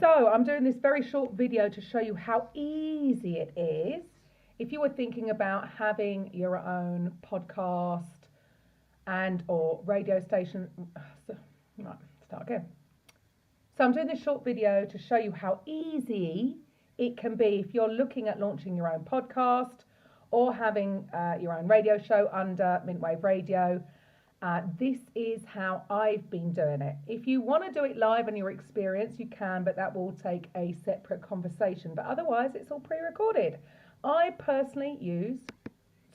So I'm doing this very short video to show you how easy it is if you were thinking about having your own podcast and or radio station. Right, start again. So I'm doing this short video to show you how easy it can be if you're looking at launching your own podcast or having your own radio show under Mintwave Radio. This is how I've been doing it. If you want to do it live and your experience, you can, but that will take a separate conversation. But otherwise, it's all pre-recorded. I personally use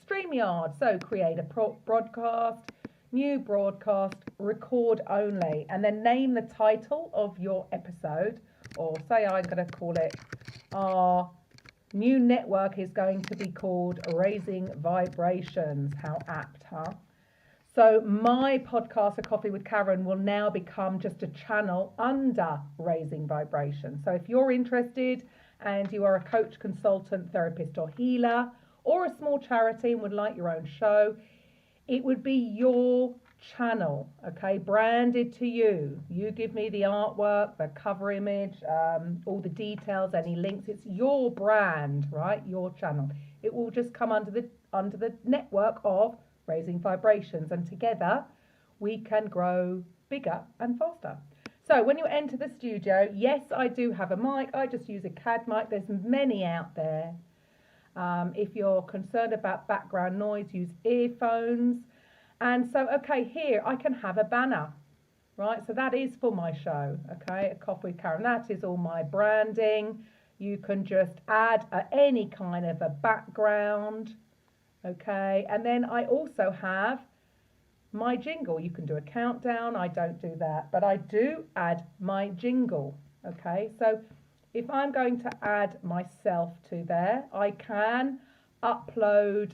Streamyard. So create a broadcast, new broadcast, record only, and then name the title of your episode, or say I'm going to call it, our new network is going to be called Raising Vibrations. How apt, huh? So my podcast, A Coffee with Karen, will now become just a channel under Raising Vibration. So if you're interested and you are a coach, consultant, therapist or healer, or a small charity and would like your own show, it would be your channel, okay, branded to you. You give me the artwork, the cover image, all the details, any links. It's your brand, right? Your channel. It will just come under the network of Raising Vibrations, and together we can grow bigger and faster. So when you enter the studio, yes, I do have a mic. I just use a CAD mic. There's many out there. If you're concerned about background noise, use earphones. And so, okay, here I can have a banner, right? So that is for my show, okay? A Coffee with Karen. That is all my branding. You can just add any kind of a background. Okay, and then I also have my jingle. You can do a countdown. I don't do that, but I do add my jingle. Okay, so if I'm going to add myself to there, I can upload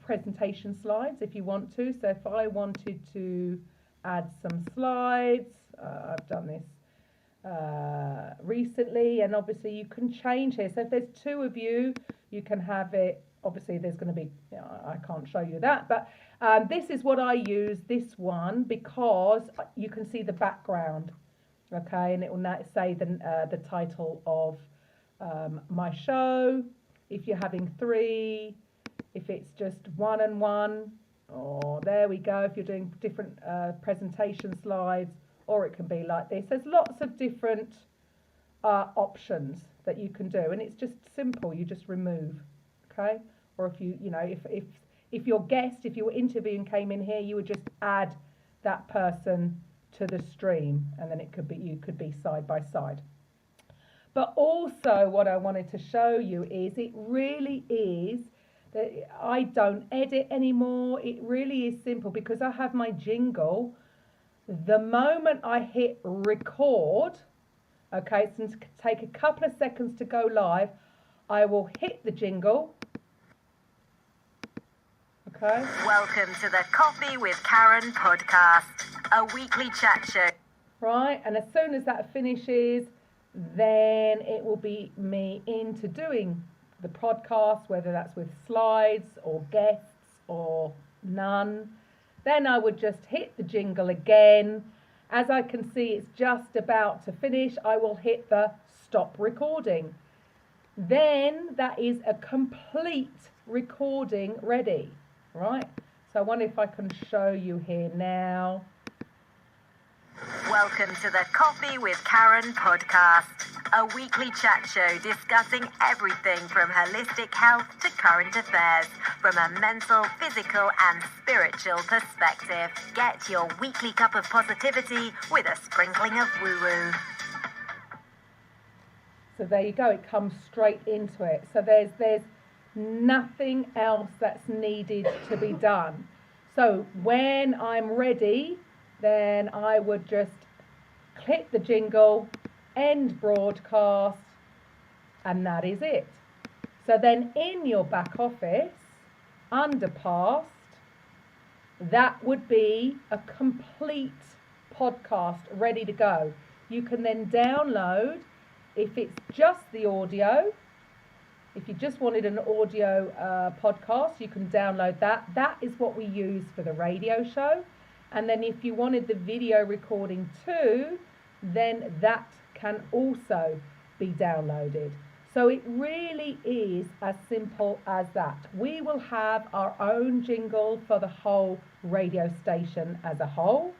presentation slides if you want to. So if I wanted to add some slides, I've done this recently, and obviously you can change here. So if there's two of you, you can have it. Obviously, there's going to be, I can't show you that, but this is what I use, this one, because you can see the background, okay, and it will now say the title of my show. If you're having three, if it's just one and one, or there we go, if you're doing different presentation slides, or it can be like this. There's lots of different options that you can do, and it's just simple. You just remove. Okay, or if if your guest, if you were interviewing, came in here, you would just add that person to the stream, and then it could be side by side. But also, what I wanted to show you is it really is that I don't edit anymore. It really is simple because I have my jingle. The moment I hit record, okay, it's going to take a couple of seconds to go live. I will hit the jingle. Okay. Welcome to the Coffee with Karen podcast, a weekly chat show. Right, and as soon as that finishes, then it will be me into doing the podcast, whether that's with slides or guests or none. Then I would just hit the jingle again. As I can see, it's just about to finish. I will hit the stop recording. Then that is a complete recording ready, right? So I wonder if I can show you here now. Welcome to the Coffee with Karen podcast, a weekly chat show discussing everything from holistic health to current affairs, from a mental, physical and spiritual perspective. Get your weekly cup of positivity with a sprinkling of woo-woo. So there you go, it comes straight into it. So there's nothing else that's needed to be done. So when I'm ready, then I would just click the jingle, end broadcast, and that is it. So then in your back office, under past, that would be a complete podcast ready to go. You can then download. If it's just the audio, if you just wanted an audio podcast, you can download that. That is what we use for the radio show. And then if you wanted the video recording too, then that can also be downloaded. So it really is as simple as that. We will have our own jingle for the whole radio station as a whole,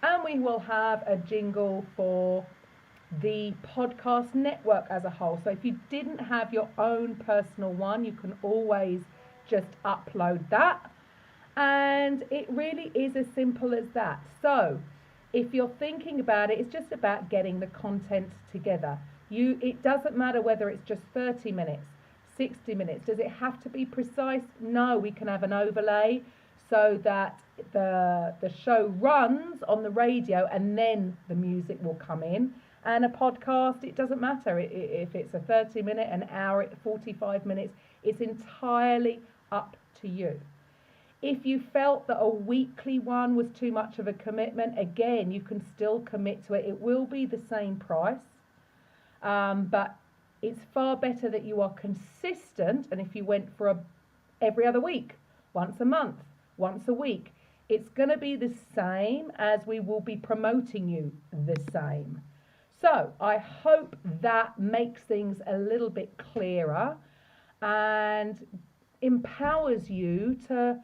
and we will have a jingle for the podcast network as a whole. So if you didn't have your own personal one, you can always just upload that. And it really is as simple as that. So if you're thinking about it, it's just about getting the content together. It doesn't matter whether it's just 30 minutes, 60 minutes. Does it have to be precise? No, we can have an overlay so that the show runs on the radio and then the music will come in. And a podcast, it doesn't matter if it's a 30-minute, an hour, 45 minutes. It's entirely up to you. If you felt that a weekly one was too much of a commitment, again, you can still commit to it. It will be the same price. But it's far better that you are consistent. And if you went for every other week, once a month, once a week, it's going to be the same as we will be promoting you the same. So I hope that makes things a little bit clearer and empowers you to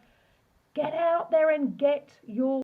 get out there and get your